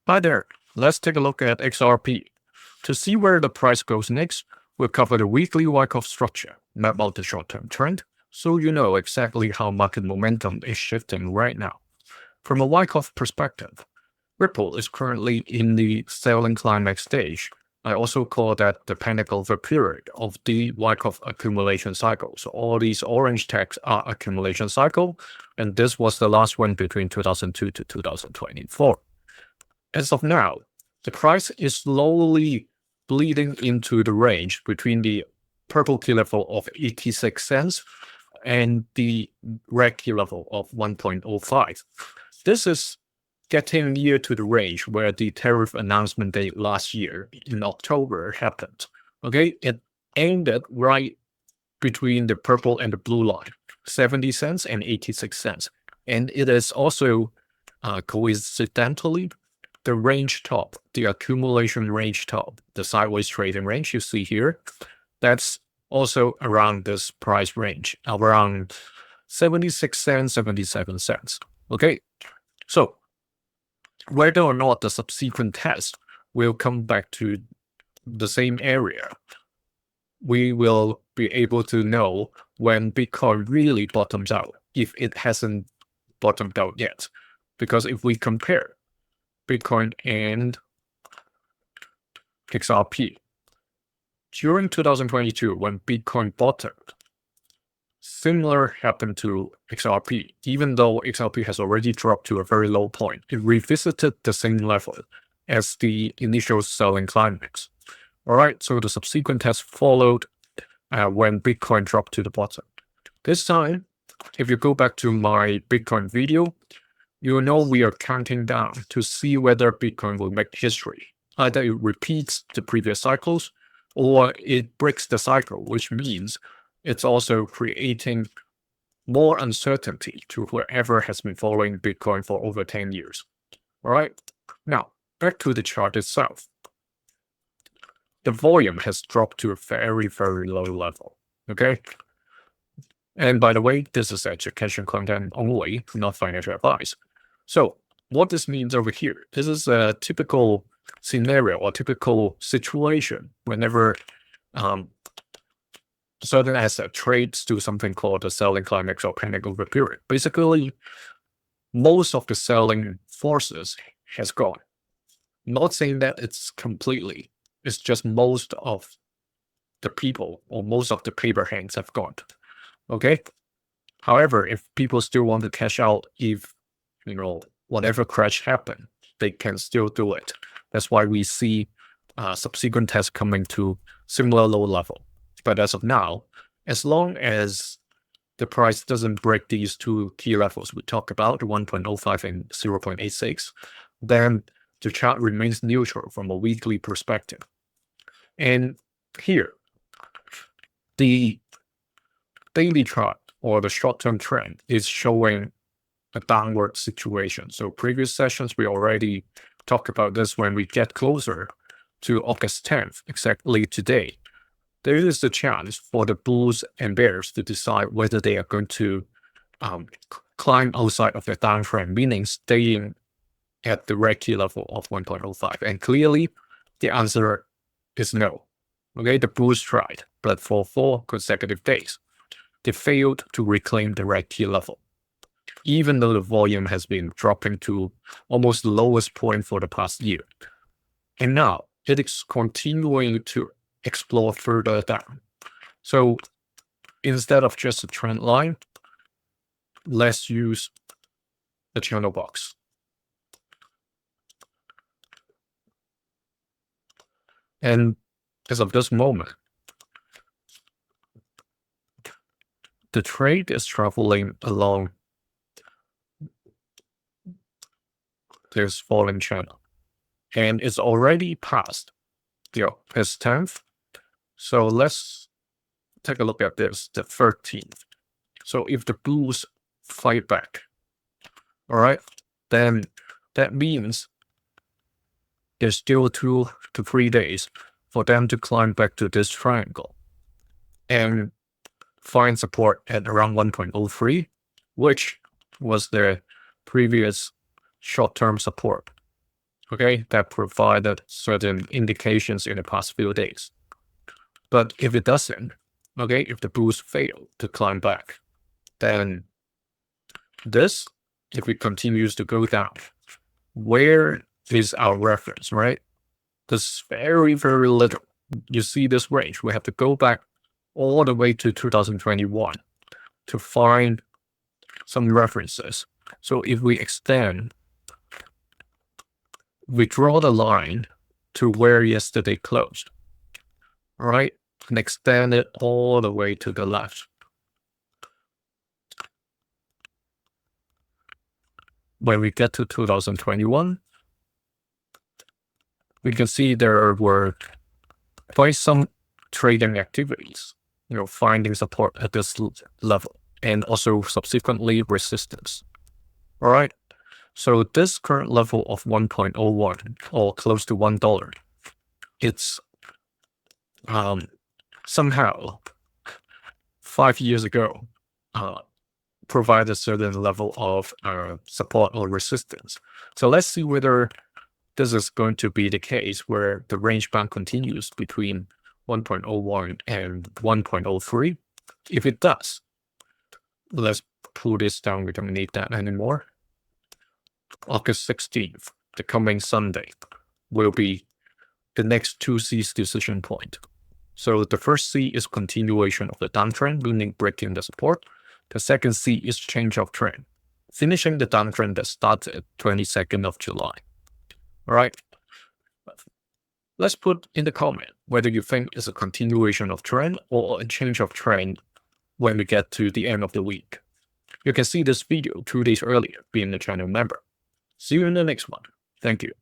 Hi there, let's take a look at XRP. To see where the price goes next, we'll cover the weekly Wyckoff structure, map out the short-term trend, so you know exactly how market momentum is shifting right now. From a Wyckoff perspective, Ripple is currently in the selling climax stage. I also call that the pinnacle period of the Wyckoff accumulation cycle. So all these orange tags are accumulation cycle, and this was the last one between 2002 to 2024. As of now, the price is slowly bleeding into the range between the purple key level of 86 cents and the red key level of 1.05. This is getting near to the range where the tariff announcement date last year in October happened. Okay, it ended right between the purple and the blue line, 70 cents and 86 cents. And it is also coincidentally the range top, the accumulation range top, the sideways trading range you see here, that's also around this price range, around 76 cents, 77 cents. Okay, so whether or not the subsequent test will come back to the same area, we will be able to know when Bitcoin really bottoms out, if it hasn't bottomed out yet. Because if we compare Bitcoin and XRP, during 2022, when Bitcoin bottomed, similar happened to XRP. Even though XRP has already dropped to a very low point, it revisited the same level as the initial selling climax. All right, so the subsequent test followed when Bitcoin dropped to the bottom. This time, if you go back to my Bitcoin video, you will know we are counting down to see whether Bitcoin will make history. Either it repeats the previous cycles or it breaks the cycle, which means it's also creating more uncertainty to whoever has been following Bitcoin for over 10 years. All right, now back to the chart itself. The volume has dropped to a very, very low level. Okay. And by the way, this is education content only, not financial advice. So what this means over here, this is a typical scenario or typical situation whenever certain asset trades to something called the selling climax or panic over period. Basically, most of the selling forces has gone. Not saying that it's completely, it's just most of the people or most of the paper hands have gone. Okay. However, if people still want to cash out, if whatever crash happened, they can still do it. That's why we see subsequent tests coming to similar low level. But as of now, as long as the price doesn't break these two key levels we talked about, 1.05 and 0.86, then the chart remains neutral from a weekly perspective. And here, the daily chart or the short-term trend is showing a downward situation. So previous sessions, we already talked about this when we get closer to August 10th, exactly today. There is a chance for the bulls and bears to decide whether they are going to climb outside of their downtrend, meaning staying at the red key level of 1.05. And clearly, the answer is no. Okay, the bulls tried, but for 4 consecutive days, they failed to reclaim the red key level, even though the volume has been dropping to almost the lowest point for the past year. And now it is continuing to explore further down. So instead of just a trend line, let's use the channel box. And as of this moment, the trade is traveling along this falling channel, and it's already past the August 10th. So let's take a look at this, the 13th. So if the bulls fight back, all right, then that means there's still 2 to 3 days for them to climb back to this triangle and find support at around 1.03, which was their previous short-term support. okay, that provided certain indications in the past few days. But if it doesn't, okay, if the bulls fail to climb back, then this, if it continues to go down, where is our reference, right? There's very, very little. You see this range. We have to go back all the way to 2021 to find some references. So if we extend, we draw the line to where yesterday closed, all right, and extend it all the way to the left. When we get to 2021, we can see there were quite some trading activities, finding support at this level and also subsequently resistance. All right. So this current level of 1.01 or close to $1, it's somehow 5 years ago provide a certain level of support or resistance. So let's see whether this is going to be the case where the range band continues between 1.01 and 1.03. If it does, let's pull this down. We don't need that anymore. August 16th, the coming Sunday, will be the next 2C's decision point. So the first C is continuation of the downtrend, meaning breaking the support. The second C is change of trend, finishing the downtrend that started 22nd of July. All right. Let's put in the comment whether you think it's a continuation of trend or a change of trend when we get to the end of the week. You can see this video 2 days earlier being a channel member. See you in the next one. Thank you.